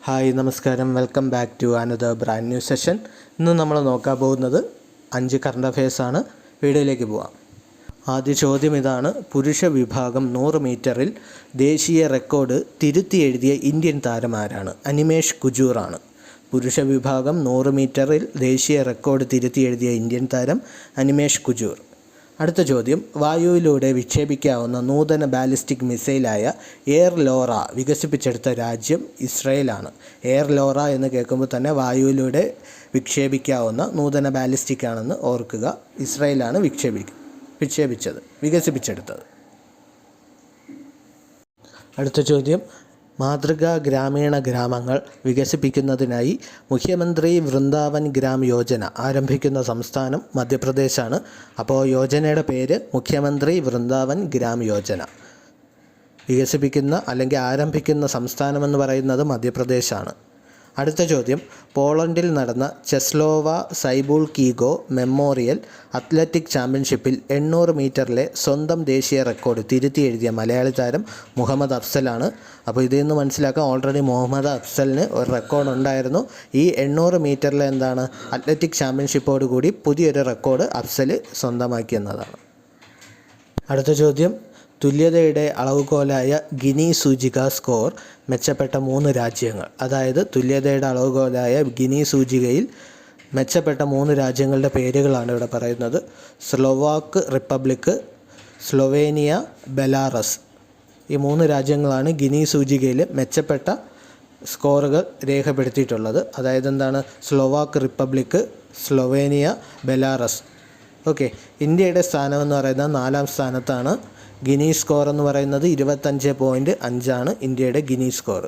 Hi നമസ്കാരം, welcome back to another brand new session. ഇന്ന് നമ്മൾ നോക്കാൻ പോകുന്നത് 5 കറണ്ട് അഫയേഴ്സാണ്. വീഡിയോയിലേക്ക് പോവാം. ആദ്യ ചോദ്യം ഇതാണ്: പുരുഷ വിഭാഗം 100 മീറ്ററിൽ ദേശീയ റെക്കോർഡ് തിരുത്തി എഴുതിയ ഇന്ത്യൻ താരം ആരാണ്? അനിമേഷ് കുജൂറാണ്. പുരുഷ വിഭാഗം 100 മീറ്ററിൽ ദേശീയ റെക്കോർഡ് തിരുത്തി എഴുതിയ ഇന്ത്യൻ താരം അനിമേഷ് കുജൂർ. അടുത്ത ചോദ്യം: വായുവിലൂടെ വിക്ഷേപിക്കാവുന്ന നൂതന ബാലിസ്റ്റിക് മിസൈലായ എയർ ലോറ വികസിപ്പിച്ചെടുത്ത രാജ്യം ഇസ്രയേലാണ്. എയർ ലോറ എന്ന് കേൾക്കുമ്പോൾ തന്നെ വായുവിലൂടെ വിക്ഷേപിക്കാവുന്ന നൂതന ബാലിസ്റ്റിക് ആണെന്ന് ഓർക്കുക. ഇസ്രയേലാണ് വികസിപ്പിച്ചെടുത്തത്. അടുത്ത ചോദ്യം: മാതൃകാ ഗ്രാമീണ ഗ്രാമങ്ങൾ വികസിപ്പിക്കുന്നതിനായി മുഖ്യമന്ത്രി വൃന്ദാവൻ ഗ്രാം യോജന ആരംഭിക്കുന്ന സംസ്ഥാനം മധ്യപ്രദേശാണ്. അപ്പോൾ യോജനയുടെ പേര് മുഖ്യമന്ത്രി വൃന്ദാവൻ ഗ്രാം യോജന. വികസിപ്പിക്കുന്ന അല്ലെങ്കിൽ ആരംഭിക്കുന്ന സംസ്ഥാനമെന്ന് പറയുന്നത് മധ്യപ്രദേശാണ്. അടുത്ത ചോദ്യം: പോളണ്ടിൽ നടന്ന ചെസ്ലോവ സൈബുൾക്കീഗോ മെമ്മോറിയൽ അത്ലറ്റിക് ചാമ്പ്യൻഷിപ്പിൽ 800 മീറ്ററിലെ സ്വന്തം ദേശീയ റെക്കോർഡ് തിരുത്തി എഴുതിയ മലയാളി താരം മുഹമ്മദ് അഫ്സലാണ്. അപ്പോൾ ഇതിൽ നിന്ന് മനസ്സിലാക്കാം, ഓൾറെഡി മുഹമ്മദ് അഫ്സലിന് ഒരു റെക്കോർഡ് ഉണ്ടായിരുന്നു. ഈ 800 മീറ്ററിലെ അത്ലറ്റിക് ചാമ്പ്യൻഷിപ്പോട് കൂടി പുതിയൊരു റെക്കോർഡ് അഫ്സൽ സ്വന്തമാക്കിയെന്നതാണ്. അടുത്ത ചോദ്യം: തുല്യതയുടെ അളവുകോലായ ഗിനി സൂചിക സ്കോർ മെച്ചപ്പെട്ട 3 രാജ്യങ്ങൾ. അതായത് തുല്യതയുടെ അളവുകോലായ ഗിനി സൂചികയിൽ മെച്ചപ്പെട്ട 3 രാജ്യങ്ങളുടെ പേരുകളാണ് ഇവിടെ പറയുന്നത്. Slovak republic, Slovenia, Belarus. ഈ 3 രാജ്യങ്ങളാണ് ഗിനി സൂചികയിൽ മെച്ചപ്പെട്ട സ്കോറുകൾ രേഖപ്പെടുത്തിയിട്ടുള്ളത്. അതായത് Slovak republic, Slovenia, Belarus. Okay. ഇന്ത്യയുടെ സ്ഥാനമെന്ന് പറയുന്നത് 4ാം സ്ഥാനത്താണ്. ഗിനി സ്കോർ എന്ന് പറയുന്നത് 25.5 ഇന്ത്യയുടെ ഗിനി സ്കോർ.